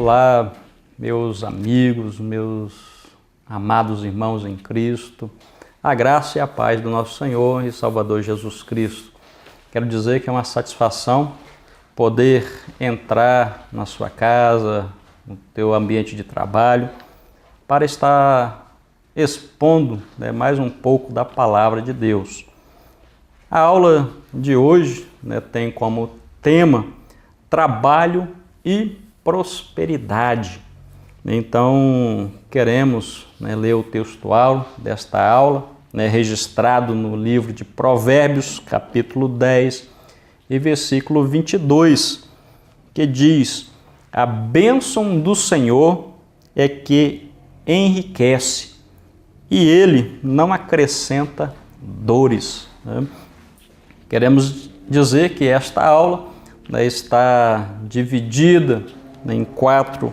Olá, meus amigos, meus amados irmãos em Cristo, a graça e a paz do nosso Senhor e Salvador Jesus Cristo. Quero dizer que é uma satisfação poder entrar na sua casa, no teu ambiente de trabalho, para estar expondo mais um pouco da palavra de Deus. A aula de hoje tem como tema trabalho e prosperidade. Então, queremos ler o textual desta aula, registrado no livro de Provérbios, capítulo 10 e versículo 22, que diz: a bênção do Senhor é que enriquece, e Ele não acrescenta dores. Queremos dizer que esta aula está dividida em 4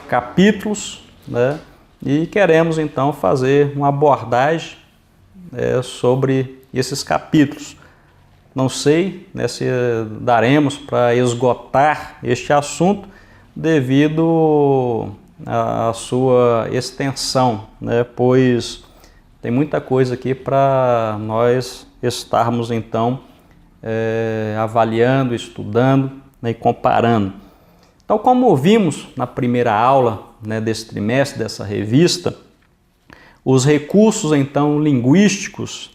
capítulos, e queremos então fazer uma abordagem sobre esses capítulos. Não sei se daremos para esgotar este assunto devido à sua extensão, pois tem muita coisa aqui para nós estarmos então avaliando, estudando e comparando. Então, como vimos na primeira aula desse trimestre, dessa revista, os recursos então linguísticos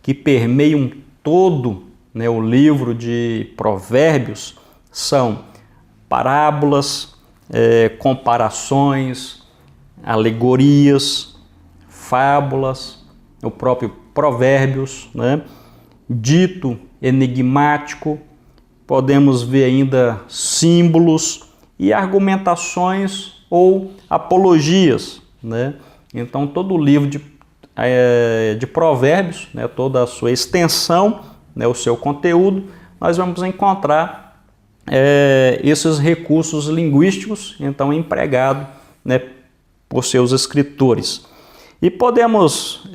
que permeiam todo o livro de Provérbios são parábolas, comparações, alegorias, fábulas, o próprio Provérbios, dito enigmático, podemos ver ainda símbolos e argumentações ou apologias. Então, todo o livro de Provérbios, toda a sua extensão, o seu conteúdo, nós vamos encontrar esses recursos linguísticos, então, empregados por seus escritores. E podemos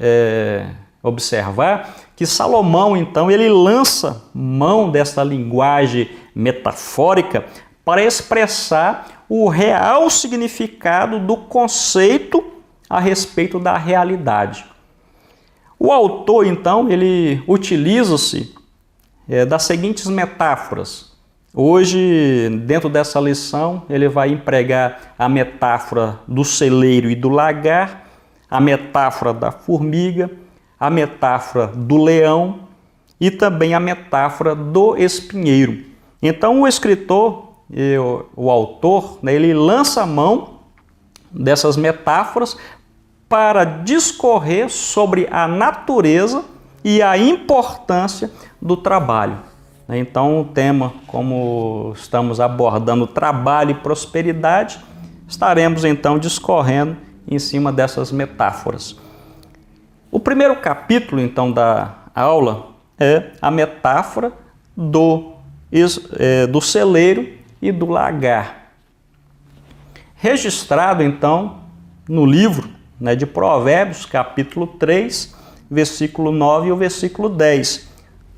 observar que Salomão, então, ele lança mão dessa linguagem metafórica para expressar o real significado do conceito a respeito da realidade. O autor, então, ele utiliza-se das seguintes metáforas. Hoje, dentro dessa lição, ele vai empregar a metáfora do celeiro e do lagar, a metáfora da formiga, a metáfora do leão e também a metáfora do espinheiro. Então, o escritor, o autor, ele lança a mão dessas metáforas para discorrer sobre a natureza e a importância do trabalho. Então, o tema, como estamos abordando trabalho e prosperidade, estaremos então discorrendo em cima dessas metáforas. O primeiro capítulo, então, da aula é a metáfora do celeiro e do lagar. Registrado, então, no livro de Provérbios, capítulo 3, versículo 9 e o versículo 10.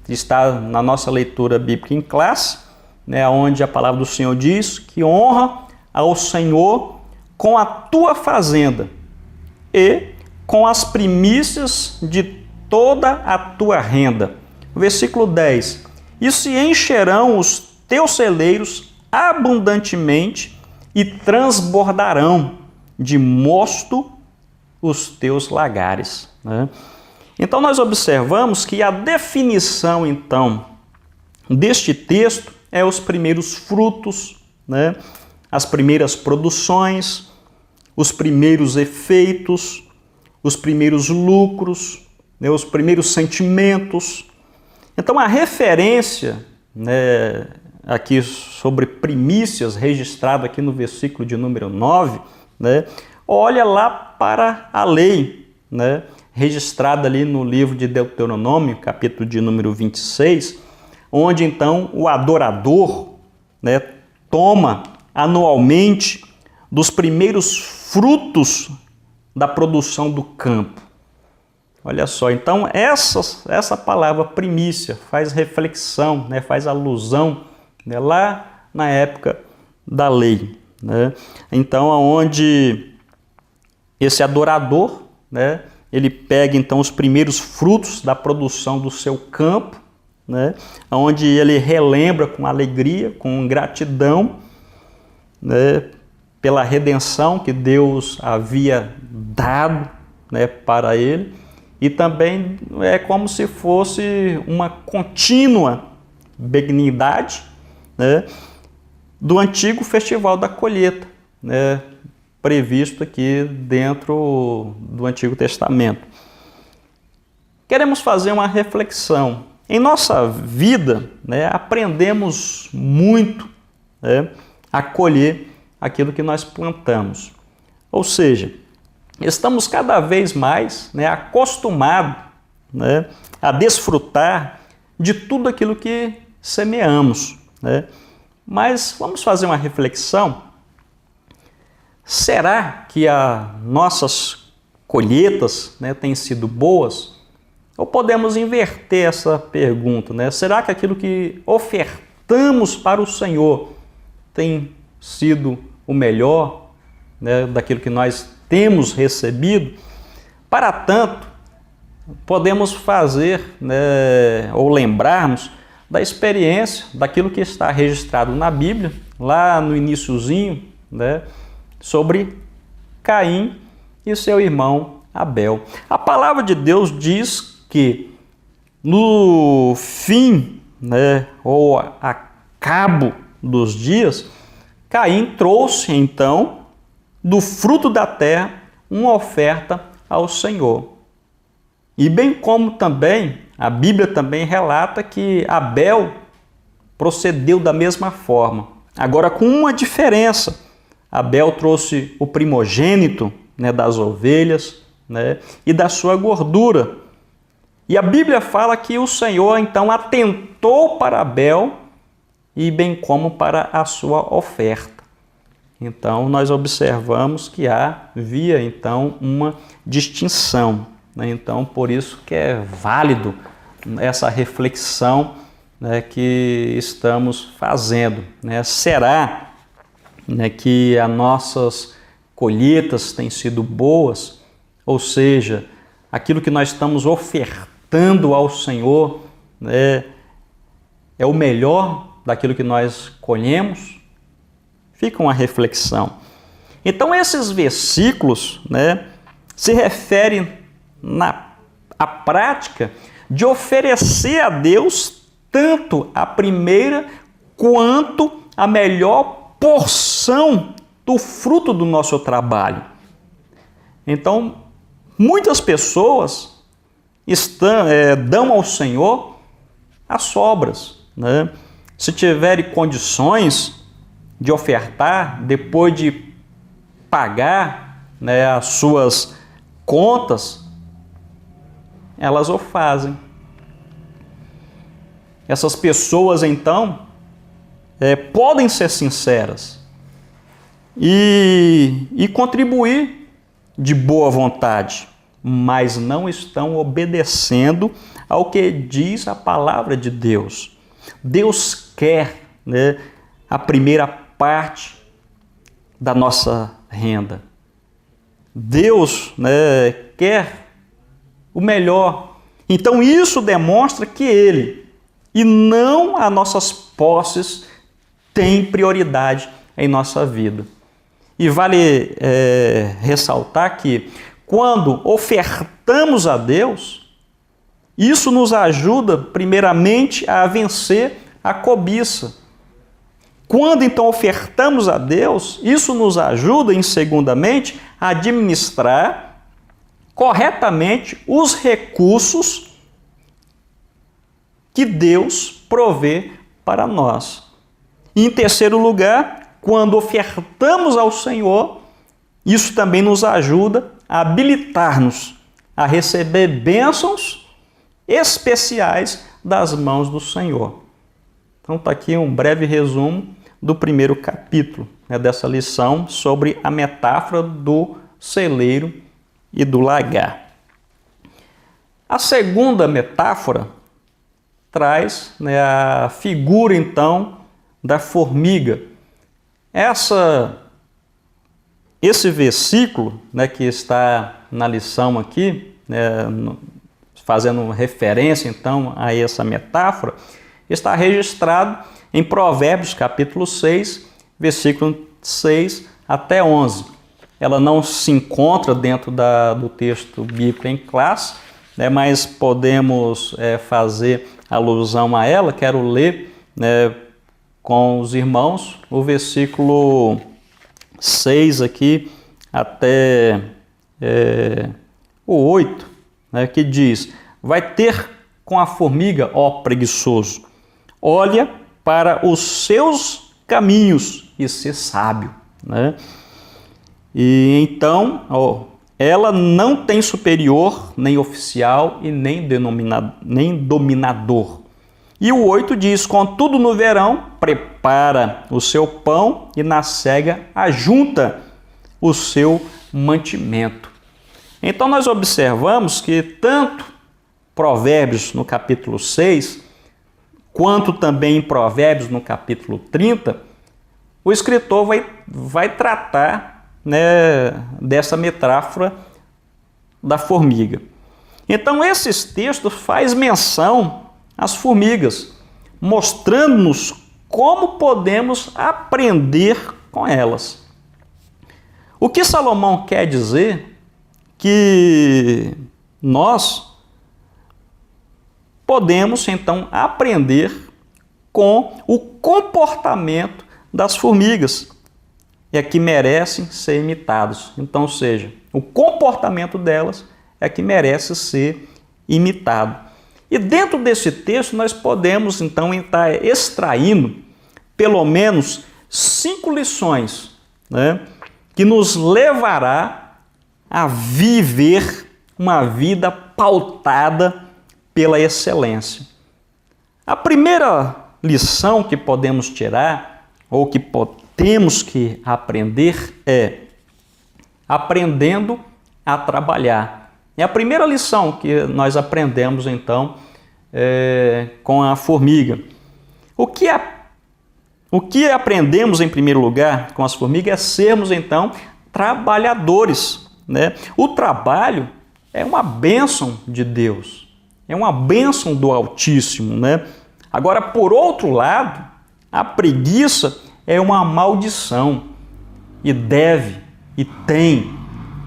Está na nossa leitura bíblica em classe, onde a palavra do Senhor diz que honra ao Senhor com a tua fazenda e com as primícias de toda a tua renda. Versículo 10. E se encherão os teus celeiros abundantemente e transbordarão de mosto os teus lagares. Então, nós observamos que a definição, então, deste texto é os primeiros frutos, as primeiras produções, os primeiros efeitos, os primeiros lucros, os primeiros sentimentos. Então, a referência aqui sobre primícias, registrado aqui no versículo de número 9, olha lá para a lei, registrada ali no livro de Deuteronômio, capítulo de número 26, onde então o adorador toma anualmente dos primeiros frutos da produção do campo. Olha só, então essa palavra primícia faz reflexão, faz alusão lá na época da lei. né? Então, onde esse adorador, né, ele pega então os primeiros frutos da produção do seu campo, né, onde ele relembra com alegria, com gratidão, né, pela redenção que Deus havia dado, né, para ele, e também é como se fosse uma contínua benignidade, né, do antigo festival da colheita, né, previsto aqui dentro do Antigo Testamento. Queremos fazer uma reflexão. Em nossa vida, né, aprendemos muito, né, a colher aquilo que nós plantamos. Ou seja, estamos cada vez mais, né, acostumados, né, a desfrutar de tudo aquilo que semeamos, né? Mas vamos fazer uma reflexão. Será que as nossas colheitas, né, têm sido boas? Ou podemos inverter essa pergunta, né? Será que aquilo que ofertamos para o Senhor tem sido o melhor, né, daquilo que nós temos recebido? Para tanto, podemos fazer, né, ou lembrarmos da experiência, daquilo que está registrado na Bíblia, lá no iniciozinho, né, sobre Caim e seu irmão Abel. A palavra de Deus diz que no fim, né, ou a cabo dos dias, Caim trouxe então do fruto da terra uma oferta ao Senhor. E bem como também a Bíblia também relata que Abel procedeu da mesma forma. Agora com uma diferença. Abel trouxe o primogênito, né, das ovelhas, né, e da sua gordura. E a Bíblia fala que o Senhor então atentou para Abel e bem como para a sua oferta. Então nós observamos que havia então uma distinção, né? Então por isso que é válido essa reflexão, né, que estamos fazendo, né? Será, né, que as nossas colheitas têm sido boas? Ou seja, aquilo que nós estamos ofertando ao Senhor, né, é o melhor daquilo que nós colhemos? Fica uma reflexão. Então esses versículos, né, se referem à prática de oferecer a Deus tanto a primeira quanto a melhor porção do fruto do nosso trabalho. Então, muitas pessoas dão ao Senhor as sobras, né? Se tiverem condições de ofertar, depois de pagar, né, as suas contas, elas o fazem. Essas pessoas, então, podem ser sinceras e contribuir de boa vontade, mas não estão obedecendo ao que diz a palavra de Deus. Deus quer, né, a primeira parte da nossa renda. Deus, né, quer o melhor. Então isso demonstra que Ele, e não as nossas posses, tem prioridade em nossa vida. E vale ressaltar que quando ofertamos a Deus, isso nos ajuda primeiramente a vencer a cobiça. Quando então ofertamos a Deus, isso nos ajuda, em segundamente, a administrar corretamente os recursos que Deus provê para nós. E em terceiro lugar, quando ofertamos ao Senhor, isso também nos ajuda a habilitar-nos a receber bênçãos especiais das mãos do Senhor. Então está aqui um breve resumo do primeiro capítulo, né, dessa lição sobre a metáfora do celeiro e do lagar. A segunda metáfora traz, né, a figura então da formiga. Essa esse versículo, né, que está na lição aqui, né, fazendo referência então a essa metáfora, está registrado em Provérbios capítulo 6, versículo 6 até 11. Ela não se encontra dentro do texto bíblico em classe, né, mas podemos fazer alusão a ela. Quero ler, né, com os irmãos o versículo 6 aqui até o 8, né, que diz: vai ter com a formiga, ó preguiçoso, olha para os seus caminhos e ser sábio, né? E então, ela não tem superior, nem oficial e nem dominador. E o 8 diz: contudo no verão prepara o seu pão e na cega ajunta o seu mantimento. Então nós observamos que tanto Provérbios no capítulo 6, quanto também em Provérbios no capítulo 30, o escritor vai tratar, né, dessa metáfora da formiga. Então esses textos fazem menção às formigas, mostrando-nos como podemos aprender com elas. O que Salomão quer dizer? Que nós podemos então aprender com o comportamento das formigas, é que merecem ser imitados. Então, ou seja, o comportamento delas é que merece ser imitado. E dentro desse texto nós podemos então estar extraindo pelo menos 5 lições, né, que nos levará a viver uma vida pautada pela excelência. A primeira lição que podemos tirar, ou que temos que aprender, é aprendendo a trabalhar. É a primeira lição que nós aprendemos então com a formiga. O que aprendemos em primeiro lugar com as formigas é sermos então trabalhadores, né? O trabalho é uma bênção de Deus, é uma bênção do Altíssimo, né? Agora, por outro lado, a preguiça é uma maldição e deve e tem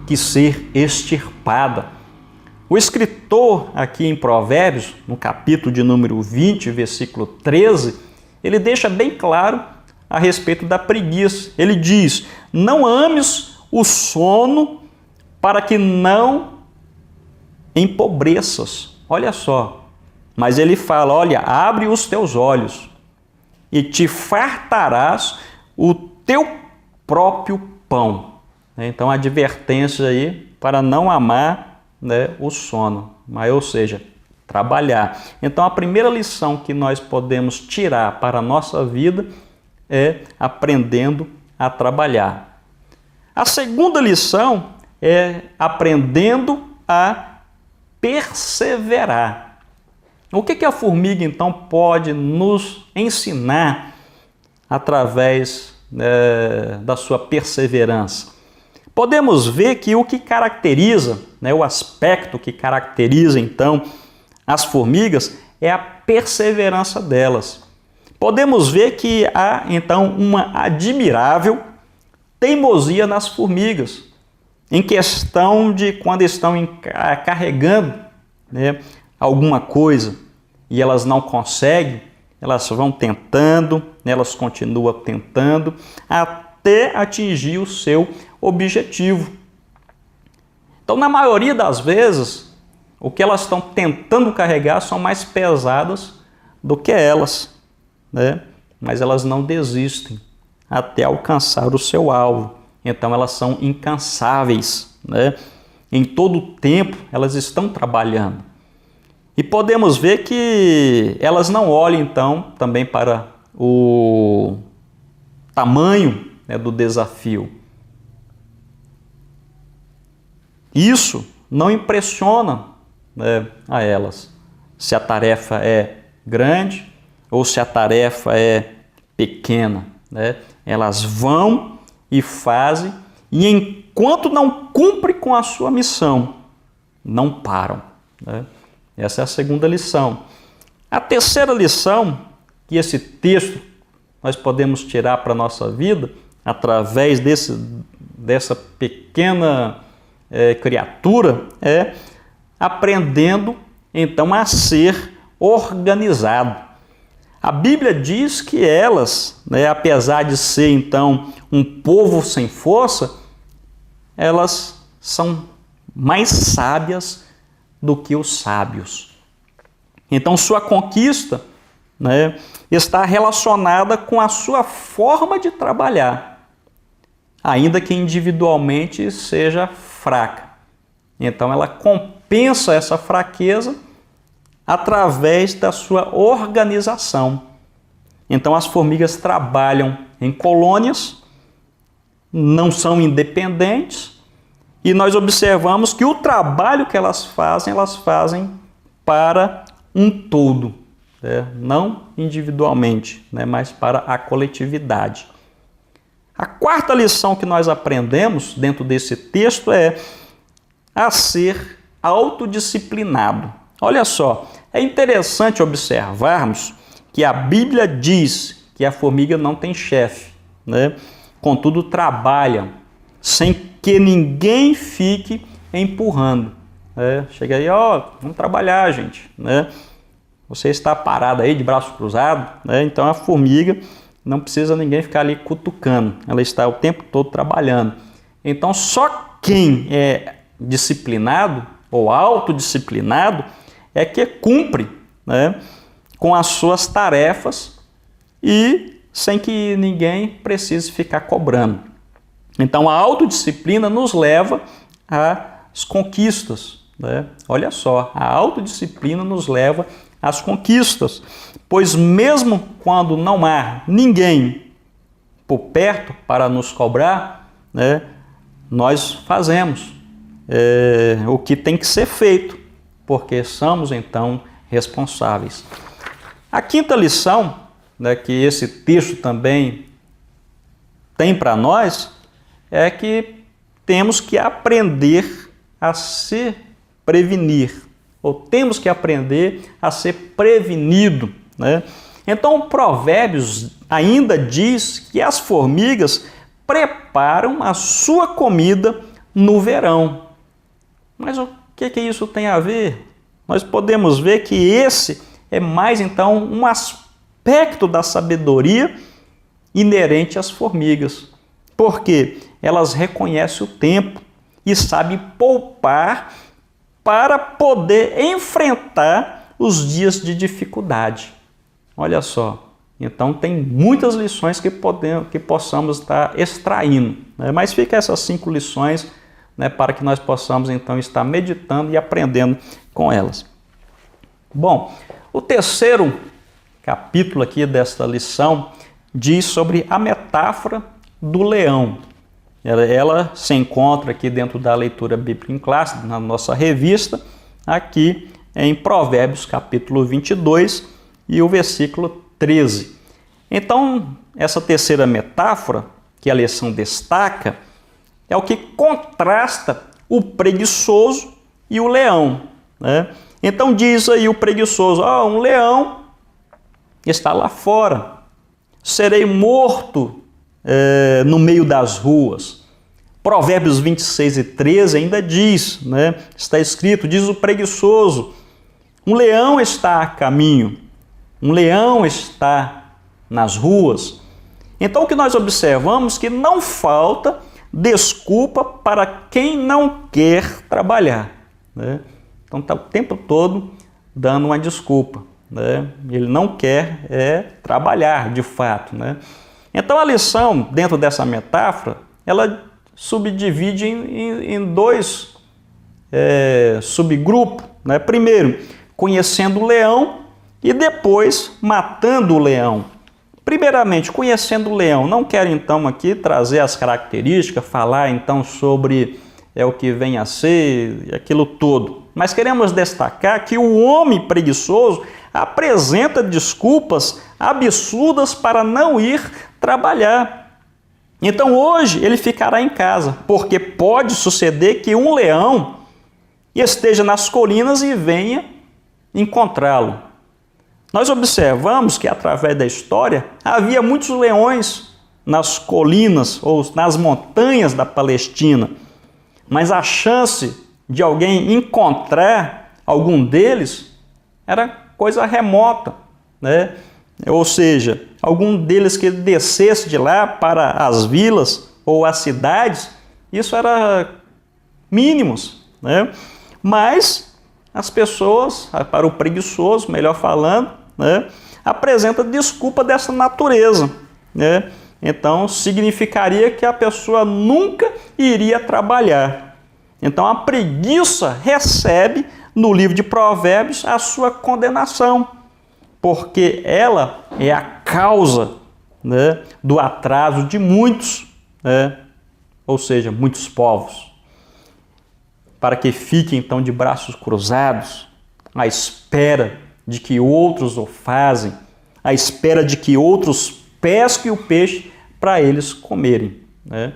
que ser extirpada. O escritor aqui em Provérbios, no capítulo de número 20, versículo 13, ele deixa bem claro a respeito da preguiça. Ele diz: não ames o sono para que não empobreças. Olha só. Mas ele fala: olha, abre os teus olhos e te fartarás o teu próprio pão. Então, a advertência aí para não amar, né, o sono, mas, ou seja, trabalhar. Então, a primeira lição que nós podemos tirar para a nossa vida é aprendendo a trabalhar. A segunda lição é aprendendo a perseverar. O que a formiga, então, pode nos ensinar através da sua perseverança? Podemos ver que o que caracteriza, né, o aspecto que caracteriza, então, as formigas é a perseverança delas. Podemos ver que há, então, uma admirável teimosia nas formigas, em questão de quando estão carregando, né, alguma coisa e elas não conseguem, elas vão tentando, elas continuam tentando até atingir o seu objetivo. Então, na maioria das vezes, o que elas estão tentando carregar são mais pesadas do que elas, né? Mas elas não desistem até alcançar o seu alvo. Então, elas são incansáveis, né? Em todo o tempo, elas estão trabalhando. E podemos ver que elas não olham, então, também para o tamanho, né, do desafio. Isso não impressiona, né, a elas, se a tarefa é grande ou se a tarefa é pequena, né? Elas vão e fazem e enquanto não cumpre com a sua missão, não param, né? Essa é a segunda lição. A terceira lição, que esse texto nós podemos tirar para a nossa vida, através dessa pequena criatura, é aprendendo então a ser organizado. A Bíblia diz que elas, né, apesar de ser então um povo sem força, elas são mais sábias do que os sábios. Então sua conquista, né, está relacionada com a sua forma de trabalhar, ainda que individualmente seja fraca. Então ela compensa essa fraqueza através da sua organização. Então as formigas trabalham em colônias, não são independentes, e nós observamos que o trabalho que elas fazem para um todo, né? Não individualmente, né? Mas para a coletividade. A quarta lição que nós aprendemos dentro desse texto é a ser autodisciplinado. Olha só, é interessante observarmos que a Bíblia diz que a formiga não tem chefe, né? Contudo, trabalham sem que ninguém fique empurrando. Chega aí, vamos trabalhar, gente, né? Você está parado aí de braço cruzado, né? Então a formiga não precisa ninguém ficar ali cutucando, ela está o tempo todo trabalhando. Então só quem é disciplinado ou autodisciplinado é que cumpre, né, com as suas tarefas e sem que ninguém precise ficar cobrando. Então a autodisciplina nos leva às conquistas, né? Olha só, a autodisciplina nos leva às conquistas, pois mesmo quando não há ninguém por perto para nos cobrar, né, nós fazemos o que tem que ser feito, porque somos então responsáveis. A quinta lição, né, que esse texto também tem para nós é que temos que aprender a se prevenir, ou temos que aprender a ser prevenido, né? Então o Provérbios ainda diz que as formigas preparam a sua comida no verão. Mas o que isso tem a ver? Nós podemos ver que esse é mais então um aspecto da sabedoria inerente às formigas, porque elas reconhecem o tempo e sabem poupar para poder enfrentar os dias de dificuldade. Olha só, então tem muitas lições que possamos estar extraindo, né? Mas fica essas 5 lições, né, para que nós possamos então estar meditando e aprendendo com elas. Bom, o terceiro capítulo aqui desta lição diz sobre a metáfora do leão. Ela se encontra aqui dentro da leitura bíblica em classe, na nossa revista, aqui em Provérbios capítulo 22 e o versículo 13. Então, essa terceira metáfora que a lição destaca é o que contrasta o preguiçoso e o leão, né? Então diz aí o preguiçoso, um leão está lá fora, serei morto no meio das ruas. Provérbios 26 e 13 ainda diz, né? Está escrito, diz o preguiçoso, um leão está a caminho, um leão está nas ruas. Então o que nós observamos é que não falta desculpa para quem não quer trabalhar, né? Então está o tempo todo dando uma desculpa, né? Ele não quer trabalhar de fato, né? Então a lição dentro dessa metáfora, ela subdivide em 2 subgrupos, né? Primeiro, conhecendo o leão e depois matando o leão. Primeiramente, conhecendo o leão, não quero então aqui trazer as características, falar então sobre o que vem a ser, aquilo todo. Mas queremos destacar que o homem preguiçoso apresenta desculpas absurdas para não ir trabalhar. Então hoje ele ficará em casa, porque pode suceder que um leão esteja nas colinas e venha encontrá-lo. Nós observamos que através da história havia muitos leões nas colinas ou nas montanhas da Palestina, mas a chance de alguém encontrar algum deles era coisa remota, né? Ou seja, algum deles que descesse de lá para as vilas ou as cidades, isso era mínimos, né? Mas as pessoas, para o preguiçoso, melhor falando, né, apresenta desculpa dessa natureza, né? Então significaria que a pessoa nunca iria trabalhar. Então a preguiça recebe no livro de Provérbios a sua condenação, porque ela é a causa, né, do atraso de muitos, né, ou seja, muitos povos, para que fiquem então de braços cruzados, à espera de que outros o fazem, à espera de que outros pesquem o peixe para eles comerem, né?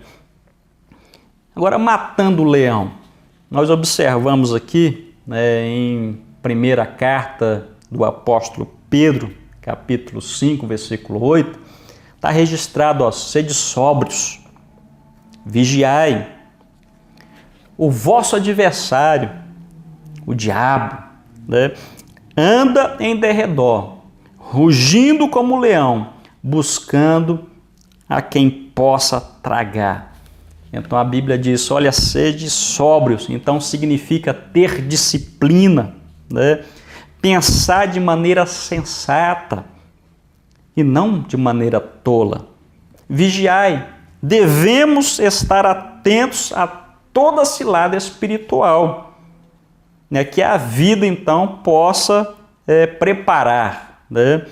Agora, matando o leão, nós observamos aqui, né, em primeira carta do apóstolo Pedro, capítulo 5, versículo 8, está registrado, ó, sede sóbrios, vigiai, o vosso adversário, o diabo, né, anda em derredor, rugindo como leão, buscando a quem possa tragar. Então a Bíblia diz, olha, sede sóbrios, então significa ter disciplina, né? Pensar de maneira sensata e não de maneira tola. Vigiai, devemos estar atentos a toda cilada espiritual, né, que a vida então possa preparar, né?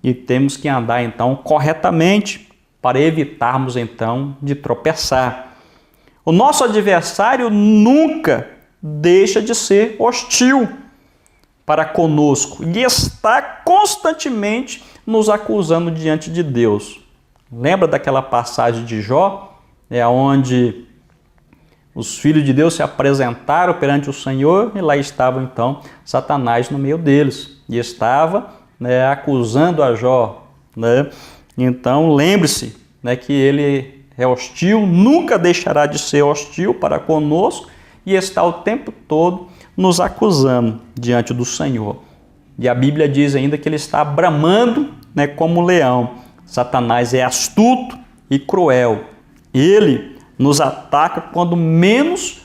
E temos que andar então corretamente para evitarmos então de tropeçar. O nosso adversário nunca deixa de ser hostil para conosco e está constantemente nos acusando diante de Deus. Lembra daquela passagem de Jó, onde os filhos de Deus se apresentaram perante o Senhor e lá estava então Satanás no meio deles e estava, né, acusando a Jó, né? Então lembre-se, né, que ele é hostil, nunca deixará de ser hostil para conosco e está o tempo todo nos acusando diante do Senhor. E a Bíblia diz ainda que ele está bramando, né, como leão. Satanás é astuto e cruel. Ele nos ataca quando menos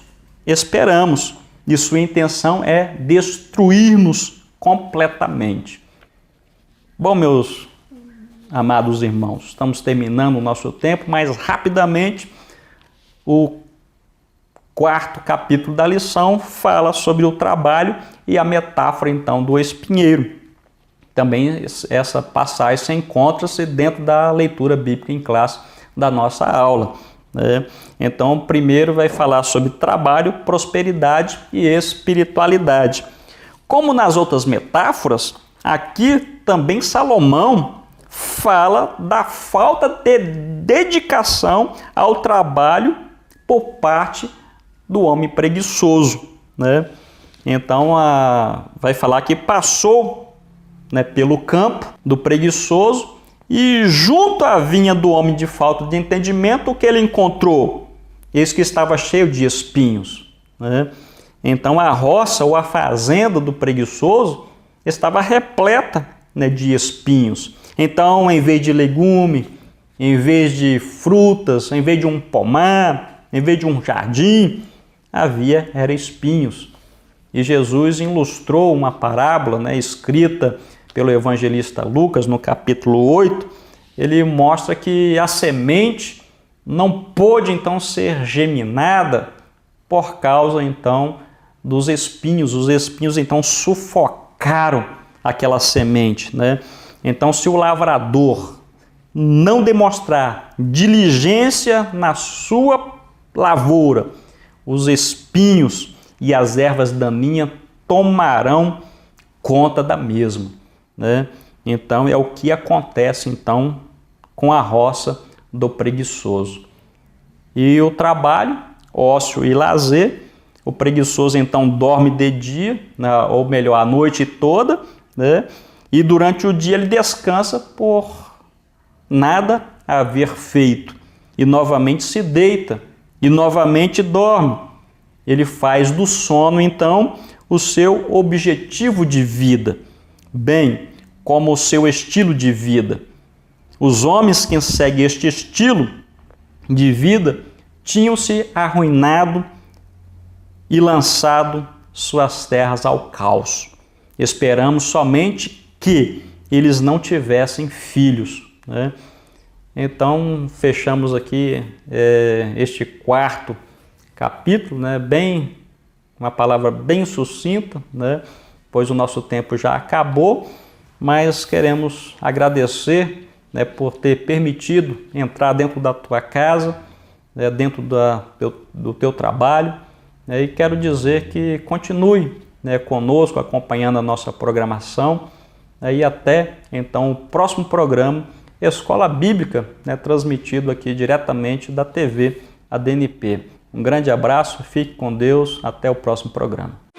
esperamos e sua intenção é destruir-nos completamente. Bom, meus amados irmãos, estamos terminando o nosso tempo, mas rapidamente o quarto capítulo da lição fala sobre o trabalho e a metáfora então do espinheiro. Também essa passagem encontra-se dentro da leitura bíblica em classe da nossa aula, né? Então, primeiro vai falar sobre trabalho, prosperidade e espiritualidade. Como nas outras metáforas, aqui também Salomão fala da falta de dedicação ao trabalho por parte do homem preguiçoso, né? Então, vai falar que passou, né, pelo campo do preguiçoso e junto à vinha do homem de falta de entendimento, o que ele encontrou? Eis que estava cheio de espinhos, né? Então, a roça ou a fazenda do preguiçoso estava repleta, né, de espinhos. Então, em vez de legume, em vez de frutas, em vez de um pomar, em vez de um jardim, era espinhos. E Jesus ilustrou uma parábola, né, escrita pelo evangelista Lucas no capítulo 8. Ele mostra que a semente não pôde então ser geminada por causa então dos espinhos. Os espinhos então sufocaram aquela semente, né? Então, se o lavrador não demonstrar diligência na sua lavoura, os espinhos e as ervas daninhas tomarão conta da mesma, né? Então, é o que acontece então com a roça do preguiçoso. E o trabalho, ócio e lazer, o preguiçoso então dorme de dia, né, ou melhor, a noite toda, né, e durante o dia ele descansa por nada haver feito. E novamente se deita, e novamente dorme. Ele faz do sono então o seu objetivo de vida, bem como o seu estilo de vida. Os homens que seguem este estilo de vida tinham se arruinado e lançado suas terras ao caos. Esperamos somente que eles não tivessem filhos, né? Então, fechamos aqui este quarto capítulo, né? Uma palavra bem sucinta, né? Pois o nosso tempo já acabou, mas queremos agradecer, né, por ter permitido entrar dentro da tua casa, né, dentro do teu trabalho, né, e quero dizer que continue, né, conosco, acompanhando a nossa programação, né, e até então o próximo programa Escola Bíblica, né, transmitido aqui diretamente da TV ADNP. Um grande abraço, fique com Deus, até o próximo programa.